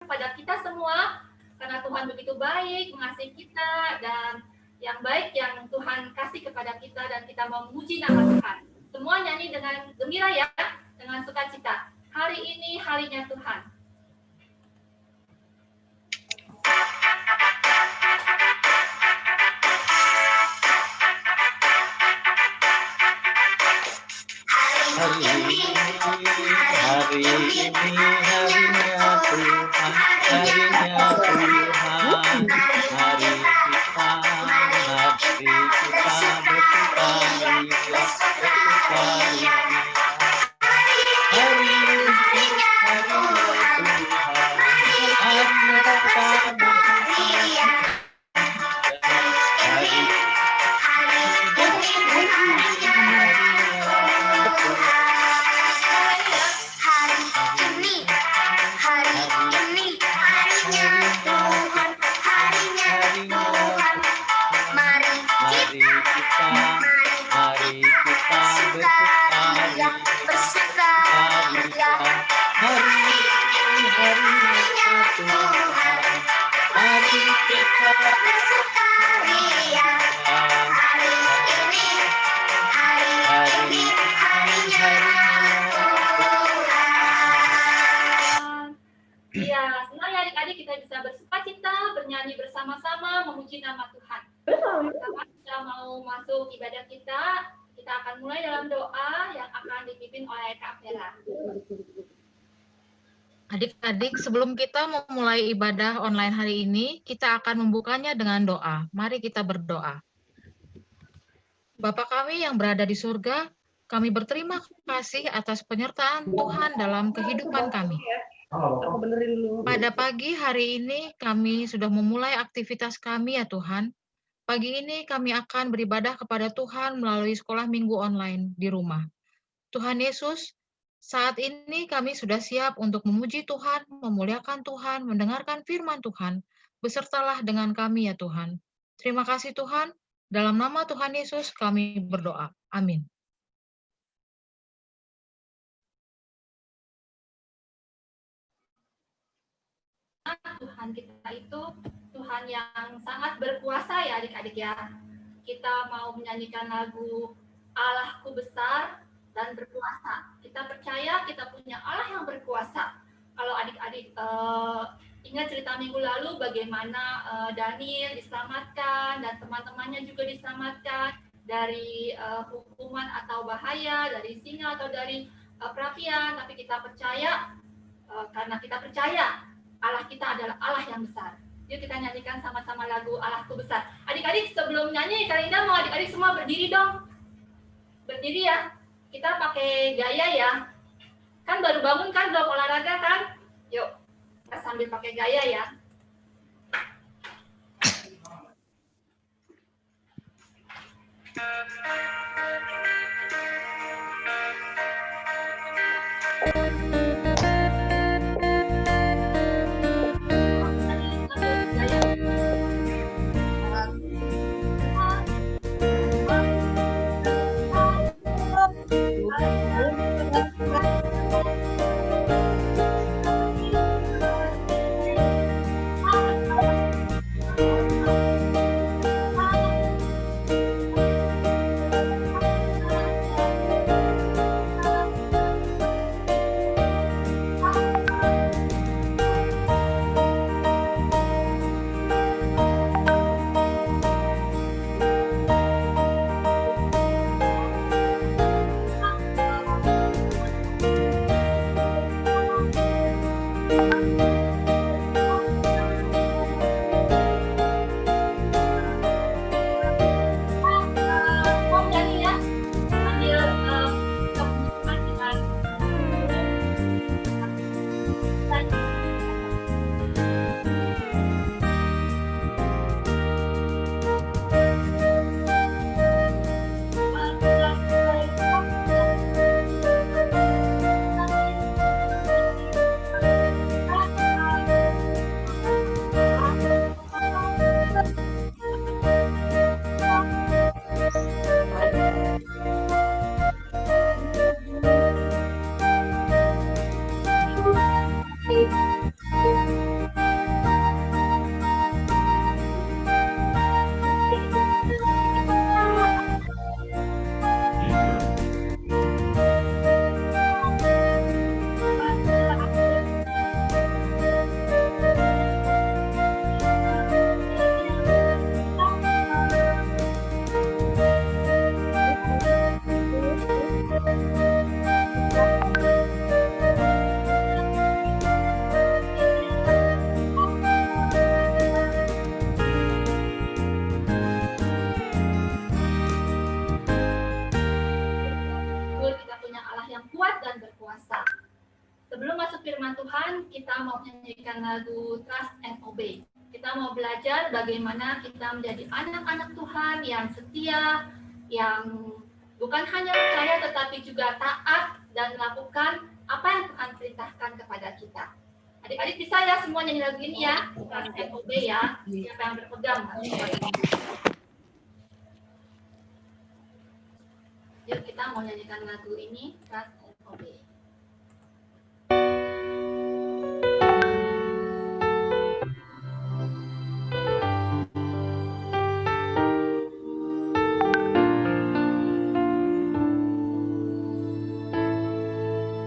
kepada kita semua, karena Tuhan begitu baik, mengasihi kita, dan yang baik yang Tuhan kasih kepada kita, dan kita mau memuji nama Tuhan. Semua nyanyi dengan gembira ya, dengan sukacita. Hari ini harinya Tuhan. Hari ini harinya Tuhan, harinya Tuhan, mari kita bersukaria, bersukaria. Hari ini harinya Tuhan, harinya kita bersukaria. Bernyanyi bersama-sama memuji nama Tuhan. Kita mau masuk ibadah kita akan mulai dalam doa yang akan dipimpin oleh Kak Vera. Adik-adik, sebelum kita memulai ibadah online hari ini, kita akan membukanya dengan doa. Mari kita berdoa. Bapa kami yang berada di surga, kami berterima kasih atas penyertaan Tuhan dalam kehidupan kami. Pada pagi hari ini kami sudah memulai aktivitas kami ya Tuhan. Pagi ini kami akan beribadah kepada Tuhan melalui sekolah minggu online di rumah. Tuhan Yesus, saat ini kami sudah siap untuk memuji Tuhan, memuliakan Tuhan, mendengarkan firman Tuhan. Besertalah dengan kami ya Tuhan. Terima kasih Tuhan. Dalam nama Tuhan Yesus kami berdoa. Amin. Tuhan kita itu Tuhan yang sangat berkuasa ya adik-adik ya. Kita mau menyanyikan lagu Allahku besar dan berkuasa. Kita percaya kita punya Allah yang berkuasa. Kalau adik-adik ingat cerita minggu lalu bagaimana Daniel diselamatkan dan teman-temannya juga diselamatkan dari hukuman atau bahaya, dari singa atau dari perapian. Tapi kita percaya, karena kita percaya Allah kita adalah Allah yang besar. Yuk kita nyanyikan sama-sama lagu Allahku besar. Adik-adik sebelum nyanyi, Kak Linda mau adik-adik semua berdiri dong. Berdiri ya. Kita pakai gaya ya. Kan baru bangun kan, belum olahraga kan? Yuk, kita sambil pakai gaya ya. menyanyikan lagu Trust and Obey. Kita mau belajar bagaimana kita menjadi anak-anak Tuhan yang setia, yang bukan hanya percaya tetapi juga taat dan melakukan apa yang Tuhan perintahkan kepada kita. Adik-adik bisa ya semua nyanyi lagu ini ya, Trust and Obey ya. Siapa yang berpegang? Yuk kita mau nyanyikan lagu ini, Trust and Obey.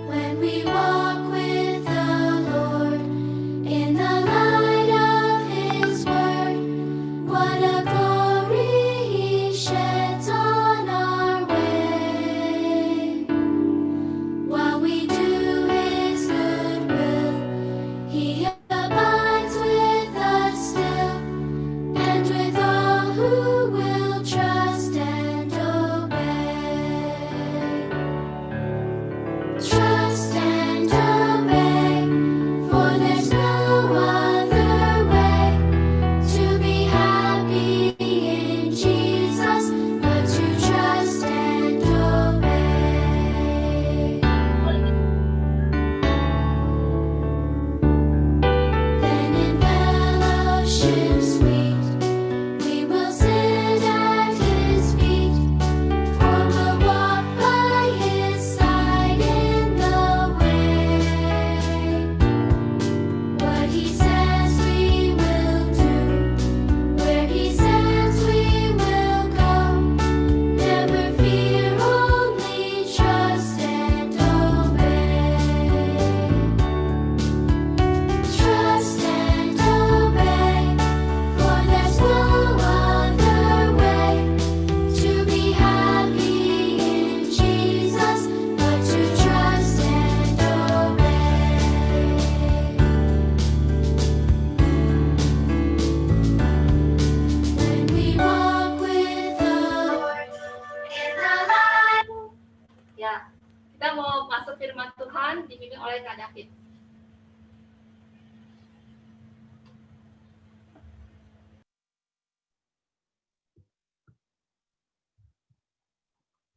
When we walk with the Lord in the light of His word, what a glory He sheds on our way. While we do His good will, He abides with us still, and with all who will trust and obey. Trust and obey, for there's no other way to be happy in Jesus but to trust and obey. Then in fellowship sweet, we will sit at His feet, or we'll walk by His side in the way. What He says we will do, where He says we will go. Never fear, only trust and obey. Trust and obey, for there's no other way to be happy in Jesus but to trust and obey. When we walk with the Lord in the light. Ya, kita mau masuk firman Tuhan dibimbing oleh Kak David.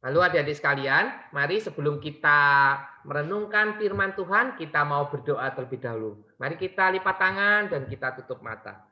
Lalu adik-adik sekalian, mari sebelum kita merenungkan firman Tuhan, kita mau berdoa terlebih dahulu. Mari kita lipat tangan dan kita tutup mata.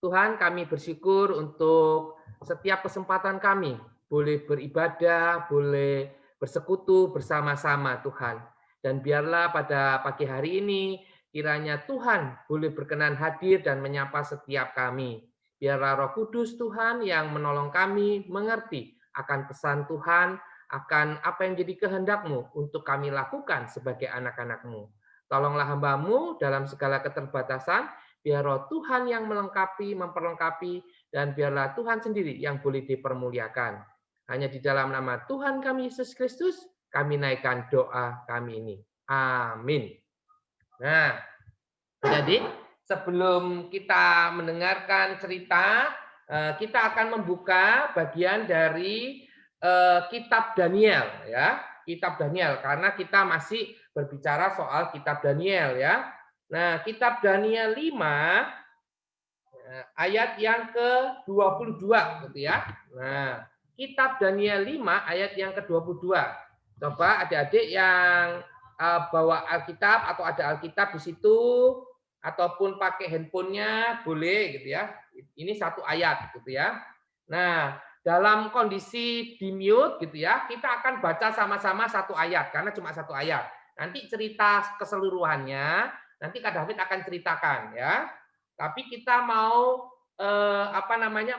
Tuhan, kami bersyukur untuk setiap kesempatan kami boleh beribadah, boleh bersekutu bersama-sama Tuhan. Dan biarlah pada pagi hari ini kiranya Tuhan boleh berkenan hadir dan menyapa setiap kami. Biarlah Roh Kudus Tuhan yang menolong kami mengerti akan pesan Tuhan, akan apa yang jadi kehendak-Mu untuk kami lakukan sebagai anak-anak-Mu. Tolonglah hamba-Mu dalam segala keterbatasan, biar Roh Tuhan yang melengkapi, memperlengkapi, dan biarlah Tuhan sendiri yang boleh dipermuliakan. Hanya di dalam nama Tuhan kami Yesus Kristus, kami naikkan doa kami ini. Amin. Nah, jadi sebelum kita mendengarkan cerita, kita akan membuka bagian dari kitab Daniel, ya, kitab Daniel, karena kita masih berbicara soal kitab Daniel, ya. Nah, kitab Daniel 5 ayat yang ke-22 gitu ya. Nah, kitab Daniel 5 ayat yang ke-22. Coba adik-adik yang bawa Alkitab atau ada Alkitab di situ ataupun pakai handphonenya boleh gitu ya. Ini satu ayat gitu ya. Nah, dalam kondisi di mute gitu ya, kita akan baca sama-sama satu ayat karena cuma satu ayat. Nanti cerita keseluruhannya nanti Kak David akan ceritakan ya. Tapi kita mau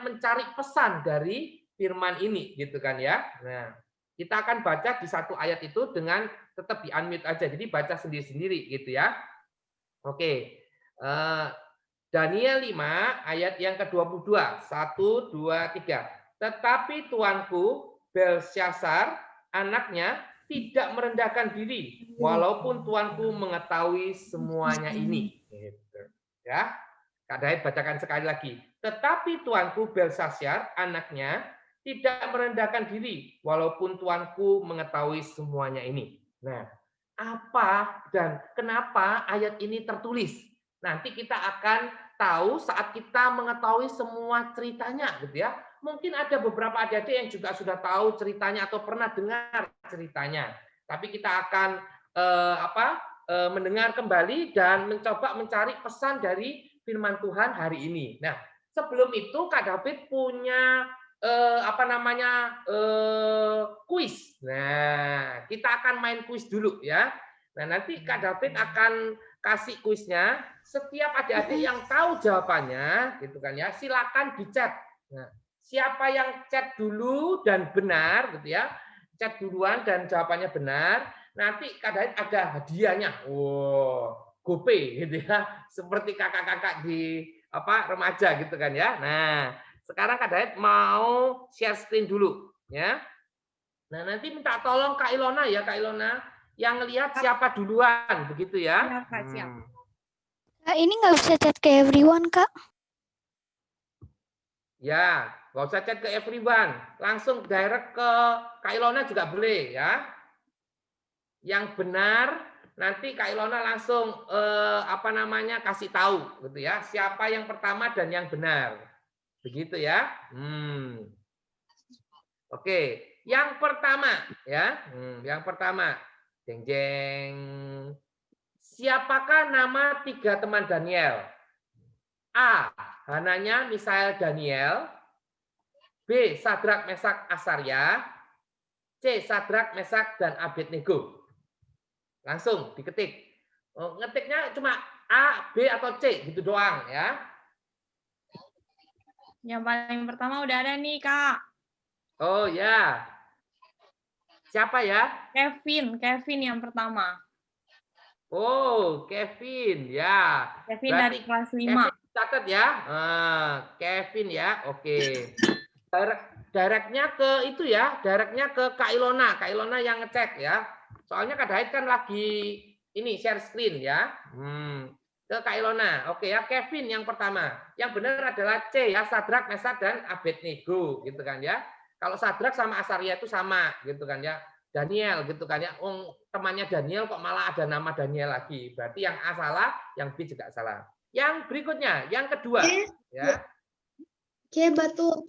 mencari pesan dari firman ini gitu kan ya. Nah, kita akan baca di satu ayat itu dengan tetap di unmute aja. Jadi baca sendiri-sendiri gitu ya. Oke. Daniel 5 ayat yang ke-22. 1, 2, 3. Tetapi tuanku Belsyazar anaknya tidak merendahkan diri walaupun tuanku mengetahui semuanya ini. Gitu. Ya. Kak David bacakan sekali lagi. Tetapi tuanku Belsyazar anaknya tidak merendahkan diri walaupun tuanku mengetahui semuanya ini. Nah, apa dan kenapa ayat ini tertulis? Nanti kita akan tahu saat kita mengetahui semua ceritanya, gitu ya. Mungkin ada beberapa adik-adik yang juga sudah tahu ceritanya atau pernah dengar ceritanya. Tapi kita akan mendengar kembali dan mencoba mencari pesan dari firman Tuhan hari ini. Nah, sebelum itu Kak David punya kuis. Nah, kita akan main kuis dulu ya. Nah, nanti Kak David akan kasih kuisnya. Setiap adik-adik yang tahu jawabannya, gitu kan ya, silakan di-chat. Nah, siapa yang chat dulu dan benar, gitu ya, chat duluan dan jawabannya benar, nanti Kak David ada hadiahnya. Wow, GoPay gitu ya, seperti kakak-kakak di remaja gitu kan ya. Nah, sekarang Kak David mau share screen dulu ya. Nah, nanti minta tolong Kak Ilona ya, Kak Ilona, yang lihat siapa duluan begitu ya. Siap, Kak, siap. Kak, ini nggak bisa chat ke everyone, Kak. Ya, nggak usah chat ke everyone, langsung direct ke Kak Ilona juga boleh ya. Yang benar nanti Kak Ilona langsung kasih tahu gitu ya, siapa yang pertama dan yang benar. Begitu ya. Oke, yang pertama ya. Yang pertama. Jeng jeng. Siapakah nama 3 teman Daniel? A. Hananya Misael Daniel. B. Sadrak Mesak Asaria. C. Sadrak Mesak dan Abednego. Langsung diketik. Ngetiknya cuma A, B atau C gitu doang ya. Yang paling pertama udah ada nih, Kak. Oh ya. Siapa ya? Kevin yang pertama. Oh, Kevin ya. Kevin berarti dari kelas 5. Kevin catat ya. Kevin ya. Oke. Directnya ke itu ya, directnya ke Kak Ilona. Kak Ilona yang ngecek ya. Soalnya Kak Daid kan lagi ini share screen ya. Ke Kak Ilona. Oke ya, Kevin yang pertama. Yang benar adalah C ya, Sadrak, Mesak dan Abednego gitu kan ya. Kalau Sadrak sama Asaria itu sama gitu kan ya. Daniel gitu kan ya. Temannya Daniel kok malah ada nama Daniel lagi. Berarti yang A salah, yang B juga salah. Yang berikutnya, yang kedua ya. C, betul.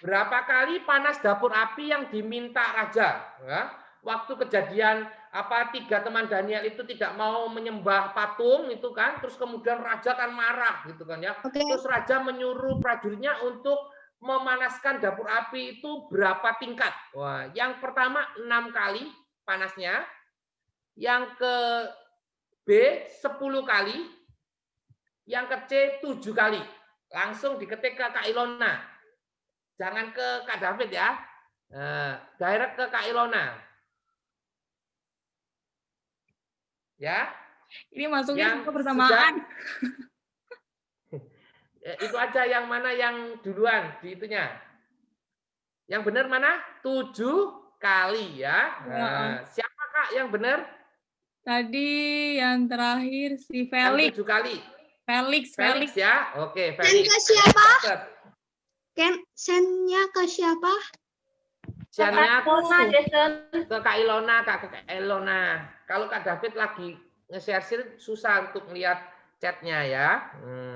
Berapa kali panas dapur api yang diminta raja? Ya? Waktu kejadian 3 teman Daniel itu tidak mau menyembah patung itu kan, terus kemudian raja kan marah gitu kan ya. Terus raja menyuruh prajuritnya untuk memanaskan dapur api itu berapa tingkat? Wah, yang pertama 6 kali panasnya, yang ke B 10 kali, yang ke C 7 kali. Langsung diketik ke Kak Ilona. Jangan ke Kak David ya. Direct ke Kak Ilona. Ya. Ini masuknya semua bersamaan. Itu aja yang mana yang duluan di itunya. Yang benar mana? 7 kali ya. Siapa Kak yang benar? Tadi yang terakhir si Felix. Yang 7 kali. Felix ya. Oke, Felix. Ke siapa? Sennya ke siapa? Sennya Jason. ke Kak Ilona, Kak Ilona. Kalau Kak David lagi nge-share susah untuk melihat chatnya ya.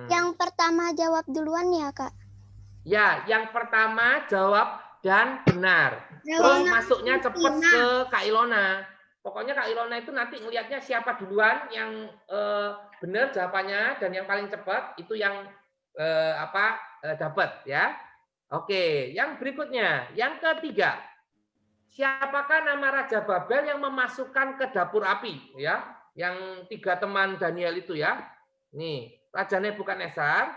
Yang pertama jawab duluan ya, Kak? Ya, yang pertama jawab dan benar. Terus masuknya cepat ke Kak Ilona. Pokoknya Kak Ilona itu nanti ngelihatnya siapa duluan yang benar jawabannya dan yang paling cepat itu yang dapat ya. Oke, yang berikutnya, yang ketiga. Siapakah nama Raja Babel yang memasukkan ke dapur api ya? Yang 3 teman Daniel itu ya. Nih, Raja Nebukadnezar,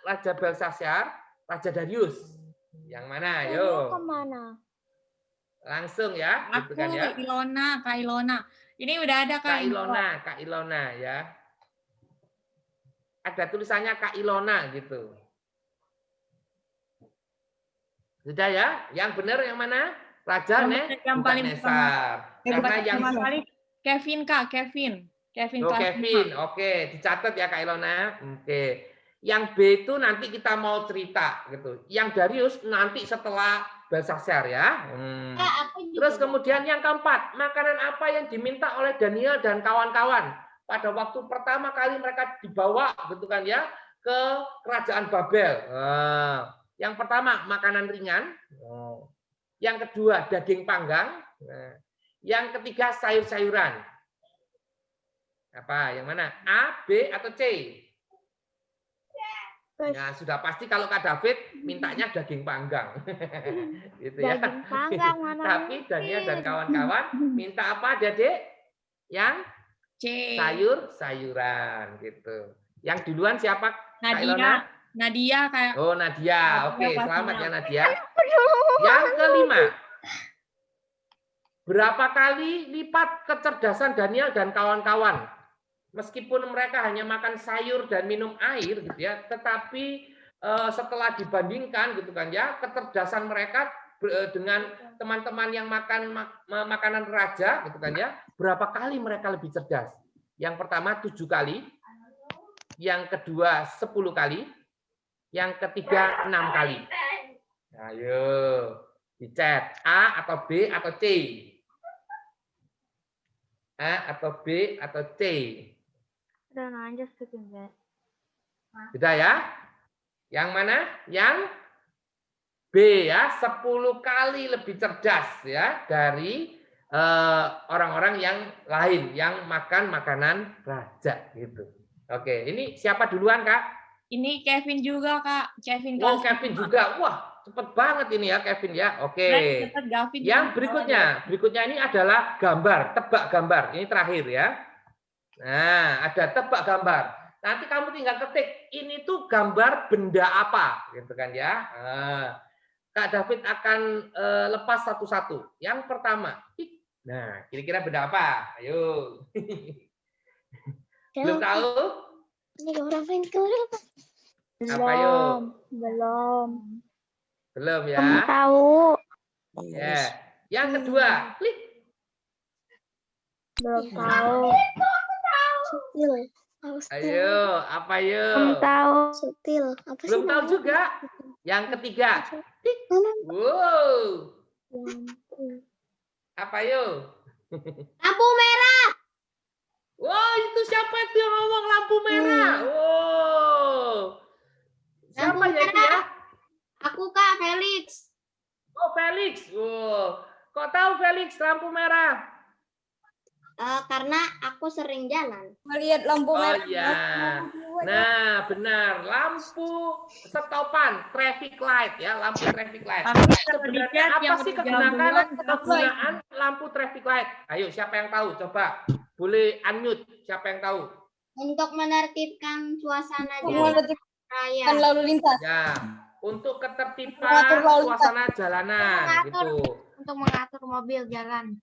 Raja Belshazzar, Raja Darius. Yang mana? Yo. Kemana? Langsung ya, Aku, gitu kan ya. Kak Ilona. Ini udah ada Kak Ilona ya. Ada tulisannya Kak Ilona gitu. Sudah ya? Yang benar yang mana? Raja Nebukadnezar. Karena yang kali Kevin Kak, Kevin. Kevin. Oke, dicatat ya Kak Ilona. Oke. Yang B itu nanti kita mau cerita gitu. Yang Darius nanti setelah Belshazzar ya. Terus kemudian yang keempat, makanan apa yang diminta oleh Daniel dan kawan-kawan? pada waktu pertama kali mereka dibawa gitu kan ya ke kerajaan Babel. Yang pertama makanan ringan, yang kedua daging panggang, yang ketiga sayur-sayuran. Apa? Yang mana? A, B, atau C? Ya sudah pasti kalau Kak David mintanya daging panggang. Gitu ya. Daging panggang mana Tapi Daniel dan kawan-kawan minta apa, Dedek? Yang C. sayur-sayuran gitu. Yang duluan siapa? Kak Ilona? Nadia. Nadia kayak. Oh, Nadia. Oke, Nadia selamat pasti ya Nadia. Yang kelima. Berapa kali lipat kecerdasan Daniel dan kawan-kawan? Meskipun mereka hanya makan sayur dan minum air gitu ya, tetapi setelah dibandingkan gitu kan ya, kecerdasan mereka dengan teman-teman yang makan makanan raja gitu kan ya, berapa kali mereka lebih cerdas? Yang pertama 7 kali, yang kedua 10 kali, yang ketiga 6 kali. Ayo, di chat A atau B atau C? A atau B atau C? Beda ya? Yang mana? Yang B ya, 10 kali lebih cerdas ya dari orang-orang yang lain yang makan makanan raja gitu. Oke, ini siapa duluan, Kak? Ini Kevin juga, Kak. Kevin Oh, kelas Kevin juga. Wah, cepet banget ini ya Kevin ya. Oke. Cepet, Gavin Yang juga. berikutnya ini adalah gambar, tebak gambar. Ini terakhir ya. Nah, ada tebak gambar. Nanti kamu tinggal ketik, ini tuh gambar benda apa, gitu kan ya. Kak David akan lepas satu-satu. Yang pertama, nah, kira-kira benda apa? Ayo. Belum tahu? Ini gambar apa ini? Apa yuk? Belum ya. Kamu tahu? Ya. Yang kedua, klik. Belum tahu. Sutil. Ayo, apa yuk? Kamu tahu? Sutil. Apa sih? Belum tahu juga. Yang ketiga, klik. Wow. Apa yuk? Lampu merah. Wow, itu siapa itu yang ngomong lampu merah? Wow. Siapa ya itu ya? Aku Kak Felix. Oh, Felix. Wow. Kok tahu Felix lampu merah? Karena aku sering jalan. Melihat lampu Oh merah. iya. Nah, benar. Lampu stopan, traffic light ya, lampu traffic light. Sebenarnya apa sih kegunaan lampu traffic light? Ayo, siapa yang tahu? Coba. Boleh unmute. Siapa yang tahu? Untuk menertibkan suasana Menertibkan raya. lalu lintas. Ya, untuk ketertiban suasana jalanan gitu. Untuk mengatur mobil jalan.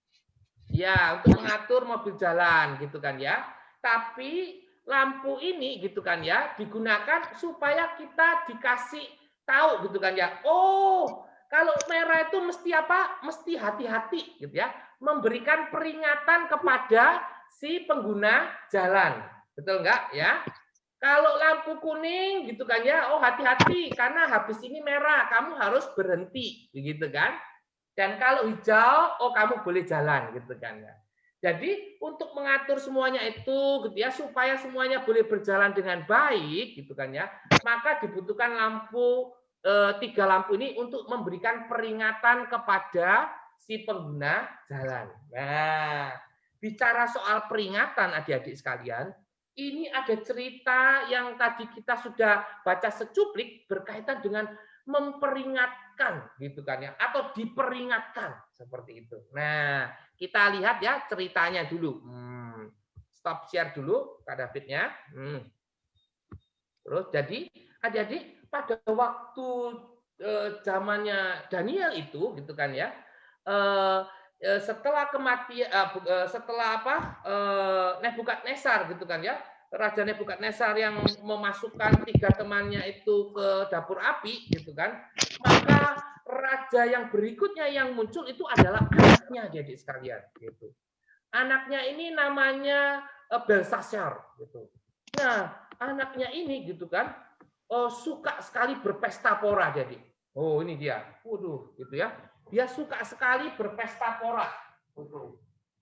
Ya, untuk mengatur mobil jalan gitu kan ya. Tapi lampu ini gitu kan ya digunakan supaya kita dikasih tahu gitu kan ya. Oh, kalau merah itu mesti apa? Mesti hati-hati gitu ya. Memberikan peringatan kepada si pengguna jalan. Betul enggak ya? Kalau lampu kuning gitu kan ya, oh hati-hati karena habis ini merah, kamu harus berhenti begitu kan? Dan kalau hijau, oh kamu boleh jalan gitu kan ya. Jadi untuk mengatur semuanya itu gitu ya supaya semuanya boleh berjalan dengan baik gitu kan ya, maka dibutuhkan lampu 3 lampu ini untuk memberikan peringatan kepada si pengguna jalan. Nah, bicara soal peringatan adik-adik sekalian, ini ada cerita yang tadi kita sudah baca secuplik berkaitan dengan memperingatkan gitu kan ya, atau diperingatkan seperti itu. Nah, kita lihat ya ceritanya dulu. Stop share dulu Kak Davidnya. Terus jadi adik-adik pada waktu zamannya Daniel itu gitu kan ya, setelah kematian setelah apa Nebukadnezar gitu kan ya, Raja Nebukadnezar yang memasukkan 3 temannya itu ke dapur api gitu kan, maka raja yang berikutnya yang muncul itu adalah anaknya jadi sekalian gitu. Anaknya ini namanya Belshazzar gitu. Nah, anaknya ini gitu kan suka sekali berpesta pora jadi. Oh, ini dia. Waduh, gitu ya. Dia suka sekali berpesta pora.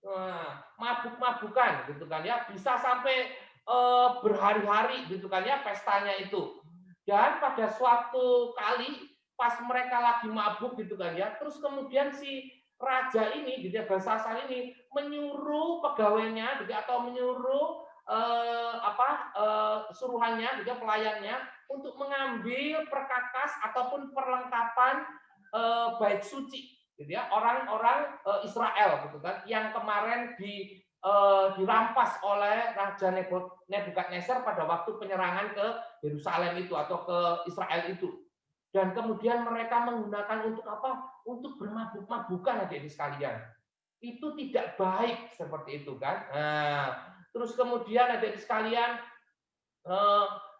Nah, mabuk-mabukan gitu kan ya, bisa sampai berhari-hari gitu kan ya pestanya itu. Dan pada suatu kali pas mereka lagi mabuk gitu kan ya, terus kemudian si raja ini gitu ya, Belsasar ini menyuruh pegawainya gitu, atau menyuruh suruhannya gitu, pelayannya untuk mengambil perkakas ataupun perlengkapan bait suci gitu ya, orang-orang Israel gitu kan yang kemarin dirampas oleh Raja Nebukadnezar pada waktu penyerangan ke Yerusalem itu atau ke Israel itu. Dan kemudian mereka menggunakan untuk apa? Untuk bermabuk-mabukan, adik-adik sekalian. Itu tidak baik seperti itu kan. Nah, terus kemudian adik-adik sekalian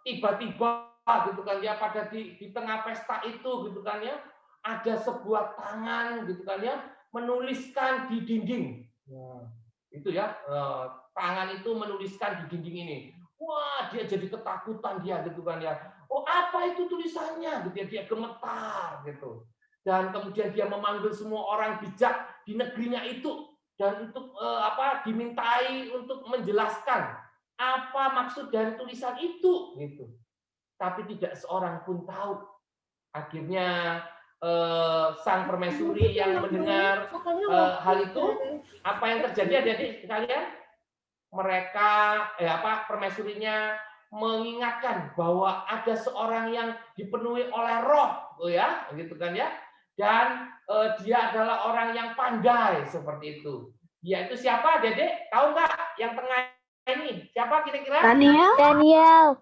tiba-tiba gitu kan ya, pada di tengah pesta itu gitu kan ya, ada sebuah tangan gitu kan ya menuliskan di dinding. Nah, itu ya, tangan itu menuliskan di dinding ini. Wah, dia jadi ketakutan dia gitu kan ya. Oh, apa itu tulisannya? Gitu ya, dia gemetar gitu. Dan kemudian dia memanggil semua orang bijak di negerinya itu dan untuk dimintai untuk menjelaskan apa maksud dari tulisan itu gitu. Tapi tidak seorang pun tahu. Akhirnya sang permaisuri yang mendengar hal itu, apa yang terjadi adik-adik sekalian? Mereka permaisurinya mengingatkan bahwa ada seorang yang dipenuhi oleh roh, ya, gitu kan ya. Dan dia adalah orang yang pandai seperti itu. Dia itu siapa, Dedek? Tahu nggak? Yang tengah ini siapa kira-kira? Daniel.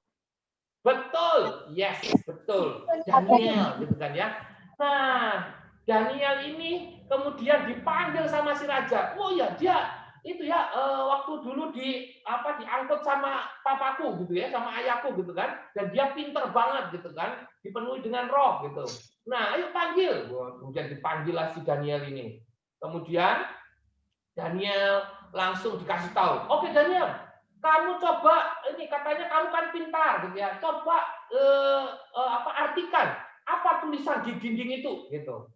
Betul, yes, betul. Daniel, gitu kan ya. Nah, Daniel ini kemudian dipanggil sama si raja. Oh ya, dia itu ya waktu dulu diangkut sama papaku gitu ya, sama ayahku gitu kan. Dan dia pinter banget gitu kan, dipenuhi dengan roh gitu. Nah, ayo panggil. Kemudian dipanggillah si Daniel ini. Kemudian Daniel langsung dikasih tahu. Oke Daniel, kamu coba ini, katanya kamu kan pintar gitu ya. Coba artikan apa tulisan di dinding itu gitu.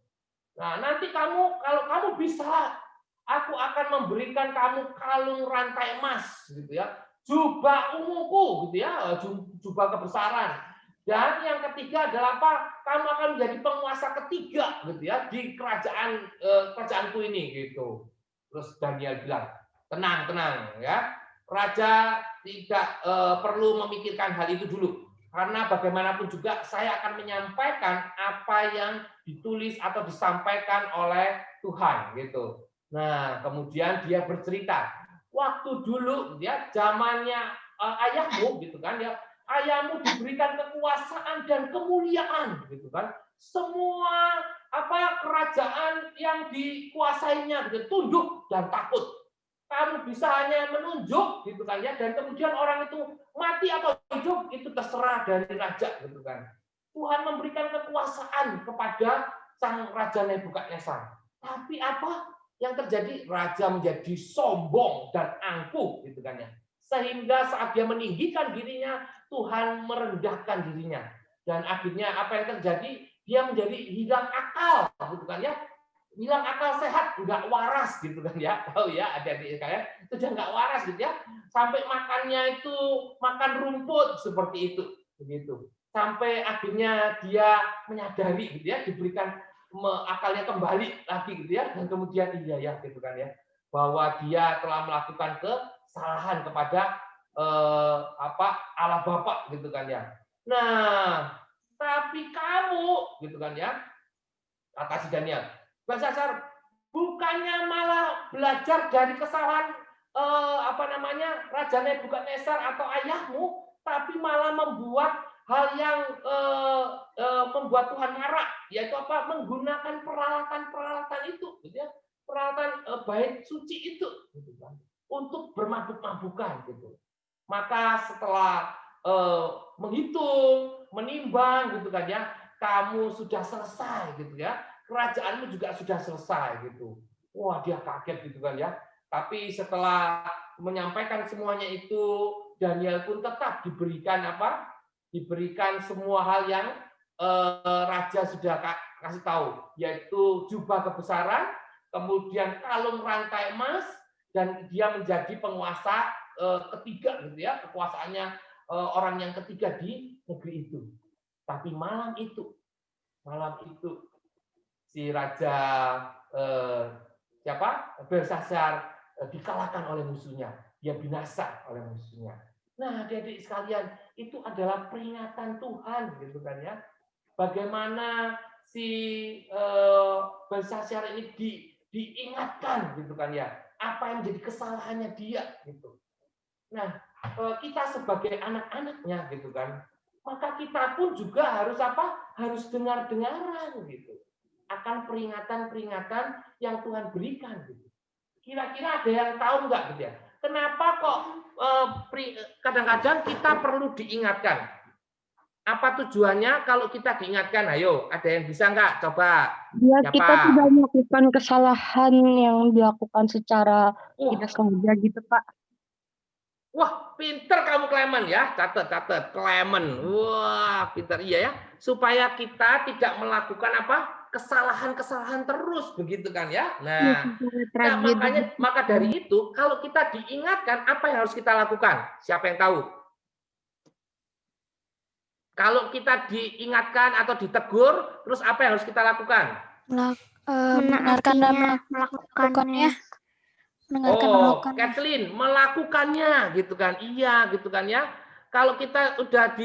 Nah, nanti kalau kamu bisa, aku akan memberikan kamu kalung rantai emas gitu ya. Jubah unguku gitu ya, jubah kebesaran. Dan yang ketiga adalah apa? Kamu akan menjadi penguasa ketiga gitu ya di kerajaanku ini gitu. Terus Daniel bilang, tenang ya. Raja tidak perlu memikirkan hal itu dulu. Karena bagaimanapun juga saya akan menyampaikan apa yang ditulis atau disampaikan oleh Tuhan gitu. Nah, kemudian dia bercerita, waktu dulu ya zamannya ayahmu gitu kan ya, ayahmu diberikan kekuasaan dan kemuliaan gitu kan. Semua kerajaan yang dikuasainya gitu, tunduk dan takut. Kamu bisa hanya menunjuk gitu kan ya, dan kemudian orang itu mati atau hidup itu terserah dari raja gitu kan. Tuhan memberikan kekuasaan kepada sang raja Nebukadnezar. Tapi apa yang terjadi? Raja menjadi sombong dan angkuh gitu kan ya. Sehingga saat dia meninggikan dirinya, Tuhan merendahkan dirinya. Dan akhirnya apa yang terjadi? Dia menjadi hilang akal gitu kan ya. Hilang akal sehat, nggak waras gitu kan ya. Tahu ya, ada di kayak itu udah nggak waras gitu ya. Sampai makannya itu makan rumput seperti itu, begitu. Sampai akhirnya dia menyadari gitu ya, diberikan akalnya kembali lagi gitu ya, dan kemudian iya ya gitu kan ya, bahwa dia telah melakukan kesalahan kepada Allah Bapa gitu kan ya. Nah, tapi kamu gitu kan ya, kata si Daniel, Belsasar, bukannya malah belajar dari kesalahan Raja Nebukadnezar atau ayahmu, tapi malah membuat hal yang membuat Tuhan marah, yaitu apa? Menggunakan peralatan-peralatan itu, gitu ya, peralatan bait suci itu, gitu kan, untuk bermabuk-mabukan, gitu. Maka setelah menghitung, menimbang, gitu kan ya, kamu sudah selesai, gitu ya. Kerajaanmu juga sudah selesai gitu. Wah, dia kaget gitu kan ya. Tapi setelah menyampaikan semuanya itu, Daniel pun tetap diberikan apa? Diberikan semua hal yang raja sudah kasih tahu, yaitu jubah kebesaran, kemudian kalung rantai emas, dan dia menjadi penguasa ketiga gitu ya, kekuasaannya orang yang ketiga di negeri itu. Tapi malam itu si raja Belshazzar dikalahkan oleh musuhnya, dia binasa oleh musuhnya. Nah, adik-adik sekalian, itu adalah peringatan Tuhan, gitu kan ya. Bagaimana si Belshazzar ini diingatkan, gitu kan ya, apa yang menjadi kesalahannya dia, gitu. Nah, kita sebagai anak-anaknya, gitu kan, maka kita pun juga harus apa? Harus dengar-dengaran, gitu, akan peringatan-peringatan yang Tuhan berikan, gitu. Kira-kira ada yang tahu nggak, gitu ya? Kenapa kok kadang-kadang kita perlu diingatkan? Apa tujuannya kalau kita diingatkan? Ayo, ada yang bisa nggak? Coba. Biar Siapa? kita tidak melakukan kesalahan yang dilakukan secara tidak sengaja gitu, Pak. Wah, pinter kamu Clement ya. Catat. Clement. Wah, pinter iya ya. Supaya kita tidak melakukan apa? Kesalahan-kesalahan terus begitu kan ya. Nah, maka dari itu kalau kita diingatkan apa yang harus kita lakukan? Siapa yang tahu? Kalau kita diingatkan atau ditegur, terus apa yang harus kita lakukan? Mendengarkan dan melakukannya. Kathleen, melakukannya gitu kan. Iya gitu kan ya. Kalau kita udah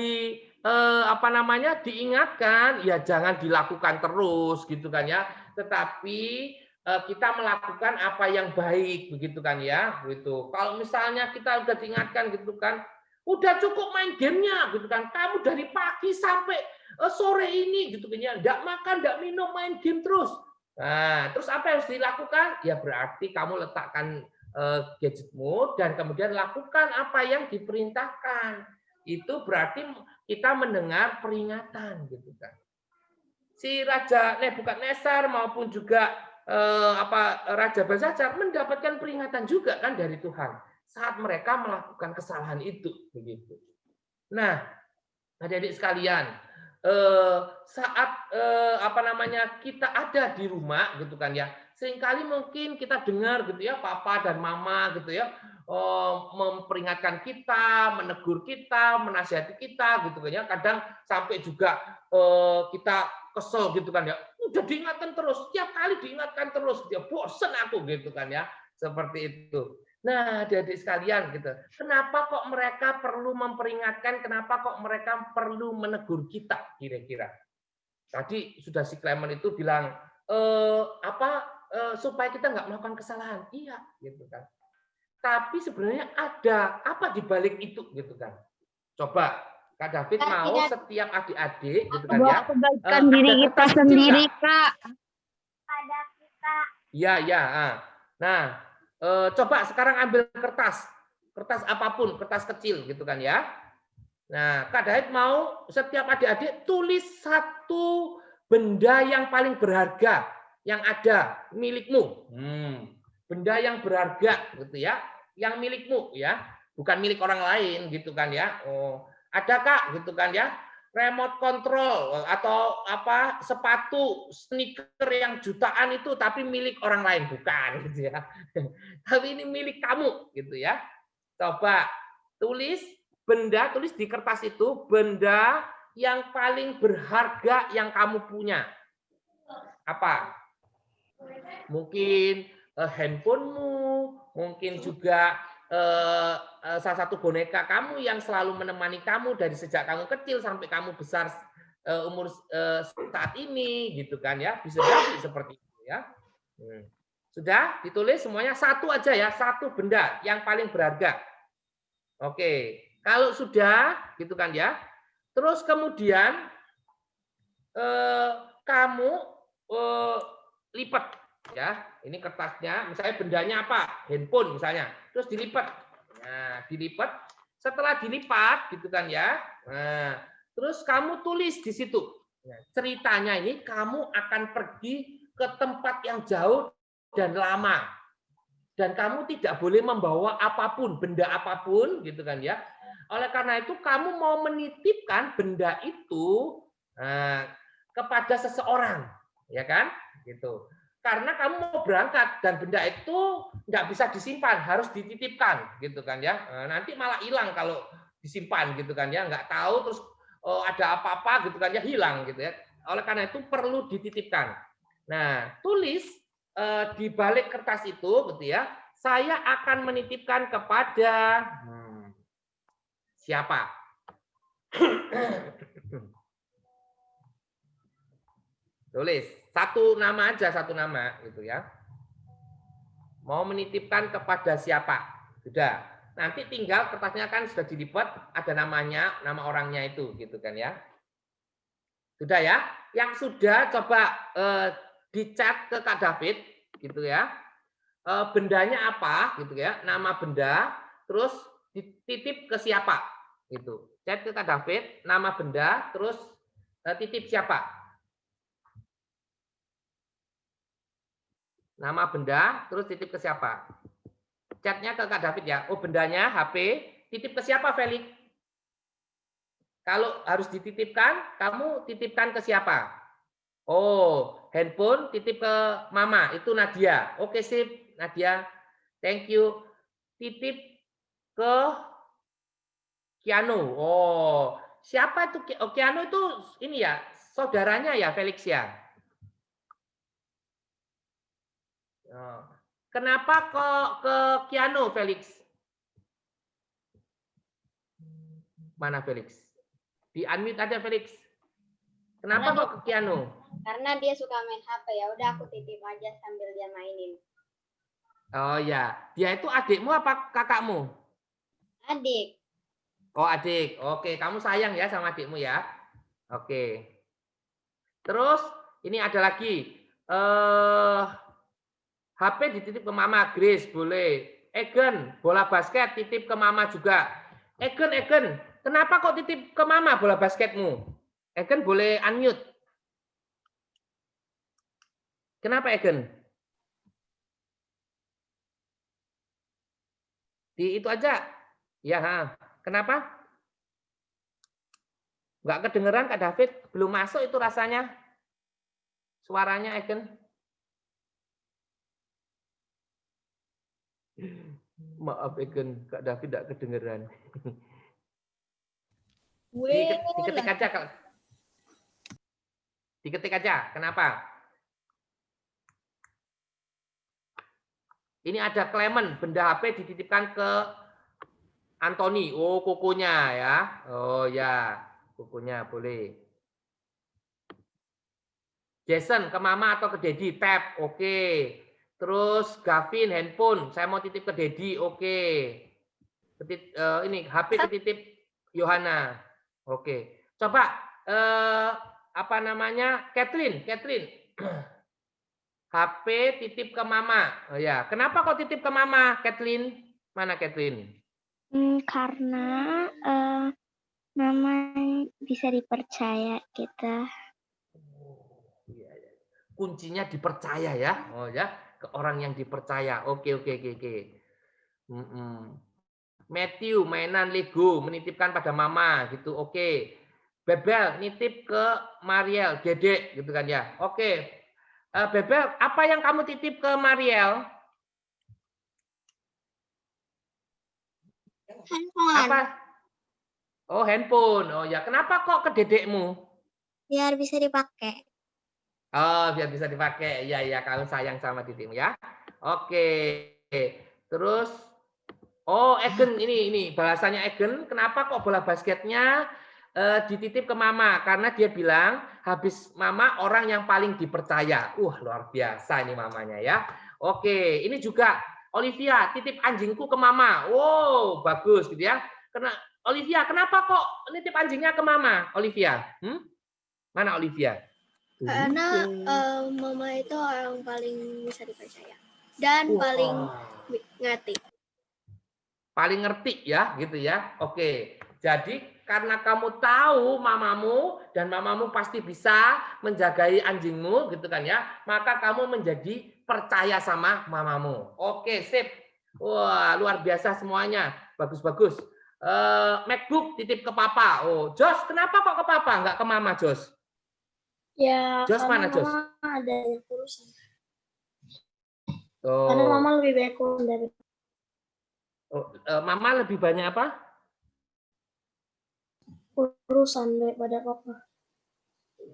diingatkan, ya jangan dilakukan terus gitu kan ya. Tetapi kita melakukan apa yang baik begitu kan ya. Gitu. Kalau misalnya kita udah diingatkan gitu kan, udah cukup main gamenya gitu kan. Kamu dari pagi sampai sore ini gitu kan ya. Nggak makan, nggak minum, main game terus. Nah, terus apa yang harus dilakukan? Ya berarti kamu letakkan gadgetmu dan kemudian lakukan apa yang diperintahkan. Itu berarti kita mendengar peringatan gitu kan. Si Raja Nebukadnezar maupun juga Raja Belshazzar mendapatkan peringatan juga kan dari Tuhan saat mereka melakukan kesalahan itu begitu. Nah, adik-adik sekalian, saat kita ada di rumah gitu kan ya, seringkali mungkin kita dengar gitu ya papa dan mama gitu ya memperingatkan kita, menegur kita, menasihati kita gitu kan ya. Kadang sampai juga kita kesel gitu kan ya, udah diingatkan terus, tiap kali diingatkan terus, dia bosen aku gitu kan ya, seperti itu. Nah, adik-adik sekalian gitu. Kenapa kok mereka perlu memperingatkan? Kenapa kok mereka perlu menegur kita kira-kira? Tadi sudah si Clement itu bilang supaya kita nggak melakukan kesalahan. Iya, gitu kan. Tapi sebenarnya ada apa di balik itu gitu kan? Coba Kak David mau setiap adik-adik gitu kan ya. Kebaikan diri kita sendiri, Kak. Pada kita. Iya. Nah, coba sekarang ambil kertas apapun, kertas kecil gitu kan ya. Nah, Kak David mau setiap adik-adik tulis satu benda yang paling berharga yang ada milikmu. Benda yang berharga gitu ya, yang milikmu ya, bukan milik orang lain gitu kan ya. Ada Kak gitu kan ya. Remote control atau sepatu sneaker yang jutaan itu tapi milik orang lain, bukan gitu ya. Tapi ini milik kamu gitu ya. Coba tulis di kertas itu benda yang paling berharga yang kamu punya. Apa? Mungkin handphonemu, mungkin juga salah satu boneka kamu yang selalu menemani kamu dari sejak kamu kecil sampai kamu besar umur saat ini gitu kan ya, bisa jadi seperti itu ya. Sudah ditulis semuanya, satu aja ya, satu benda yang paling berharga. Oke, kalau sudah gitu kan ya, terus kemudian kamu lipat ya, ini kertasnya, misalnya bendanya apa? Handphone misalnya. Terus dilipat. Nah, dilipat. Setelah dilipat gitu kan ya. Nah, terus kamu tulis di situ. Nah, ceritanya ini kamu akan pergi ke tempat yang jauh dan lama. Dan kamu tidak boleh membawa apapun, benda apapun gitu kan ya. Oleh karena itu kamu mau menitipkan benda itu kepada seseorang, ya kan? Gitu. karena kamu mau berangkat dan benda itu nggak bisa disimpan, harus dititipkan gitu kan ya. Nanti malah hilang kalau disimpan gitu kan ya, nggak tahu terus ada apa-apa gitu kan ya, hilang gitu ya. Oleh karena itu perlu dititipkan. Nah, tulis di balik kertas itu gitu ya, saya akan menitipkan kepada siapa? Tulis satu nama aja, satu nama gitu ya. Mau menitipkan kepada siapa? Sudah. Nanti tinggal kertasnya kan sudah dilipat, ada namanya, nama orangnya itu gitu kan ya. Sudah ya? Yang sudah coba di-chat ke Kak David gitu ya. Bendanya apa gitu ya? Nama benda, terus dititip ke siapa gitu. Chat ke Kak David, nama benda, terus titip siapa? Nama benda, terus titip ke siapa? Chatnya ke Kak David ya. Oh, bendanya HP, titip ke siapa, Felix? Kalau harus dititipkan, kamu titipkan ke siapa? Oh, handphone titip ke Mama, itu Nadia. Oke, sip, Nadia. Thank you. Titip ke Kiano. Oh, siapa itu? Oh, Kiano itu ini ya, saudaranya ya, Felix ya. Kenapa kok ke Kiano, Felix? Mana Felix? Di unmute aja, Felix. Kenapa kok ke Kiano? Karena dia suka main HP, ya udah aku titip aja sambil dia mainin. Oh ya, dia itu adikmu apa kakakmu? Adik. Oh, adik. Oke, kamu sayang ya sama adikmu ya. Oke. Terus ini ada lagi. HP dititip ke Mama, Grace boleh. Egen, bola basket titip ke Mama juga. Egen, kenapa kok titip ke Mama bola basketmu? Egen boleh unmute. Kenapa Egen? Di itu aja. Ya, kenapa? Nggak kedengeran Kak David? Belum masuk itu rasanya. Suaranya Egen. Maaf Egen, Kak David tidak kedengeran. Diketik aja, Kak. Diketik aja. Kenapa? Ini ada Clement, benda HP dititipkan ke Anthony. Oh, kukunya ya. Oh ya, kukunya boleh. Jason ke Mama atau ke Daddy? Tab, oke. Terus Gavin handphone, saya mau titip ke Daddy, oke. Ini HP ketitip Yohana, oke. Coba apa namanya? Catherine. HP titip ke Mama. Oh ya, kenapa kok titip ke Mama, Catherine? Mana Catherine? Karena Mama bisa dipercaya kita. Kuncinya dipercaya ya. Oh ya, ke orang yang dipercaya. Oke. Matthew mainan Lego menitipkan pada Mama gitu. Oke. Bebel nitip ke Mariel, Dedek gitu kan ya. Oke. Bebel, apa yang kamu titip ke Mariel? Handphone. Apa? Oh, handphone. Oh ya, kenapa kok ke Dedekmu? Biar bisa dipakai. Oh, biar bisa dipakai. Iya, kalau sayang sama Dedekmu ya. Oke. Terus oh, Egen ini bahasanya Egen, kenapa kok bola basketnya dititip ke Mama? Karena dia bilang habis Mama orang yang paling dipercaya. Luar biasa ini mamanya ya. Oke, ini juga Olivia titip anjingku ke Mama. Wow, bagus gitu ya. Olivia, kenapa kok nitip anjingnya ke Mama? Olivia, mana Olivia? Karena Mama itu orang paling bisa dipercaya dan paling ngerti. Paling ngerti ya, gitu ya. Oke. Jadi karena kamu tahu mamamu dan mamamu pasti bisa menjagai anjingmu gitu kan ya, maka kamu menjadi percaya sama mamamu. Oke, sip. Wah, luar biasa semuanya. Bagus. MacBook titip ke Papa. Oh, Jos, kenapa kok ke Papa, nggak ke Mama, Jos? Ya, Jos mana, Jos? ada urusan. Karena Oh, mama lebih banyak urusan dari Mama lebih banyak apa? urusan daripada papa.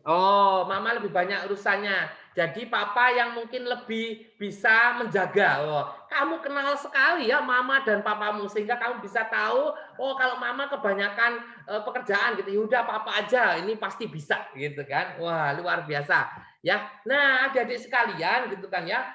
Oh, Mama lebih banyak urusannya. Jadi Papa yang mungkin lebih bisa menjaga. Oh, kamu kenal sekali ya Mama dan Papamu sehingga kamu bisa tahu. Oh, kalau Mama kebanyakan pekerjaan gitu, yaudah Papa aja. Ini pasti bisa gitu kan. Wah, luar biasa ya. Nah, adik-adik sekalian gitu kan ya.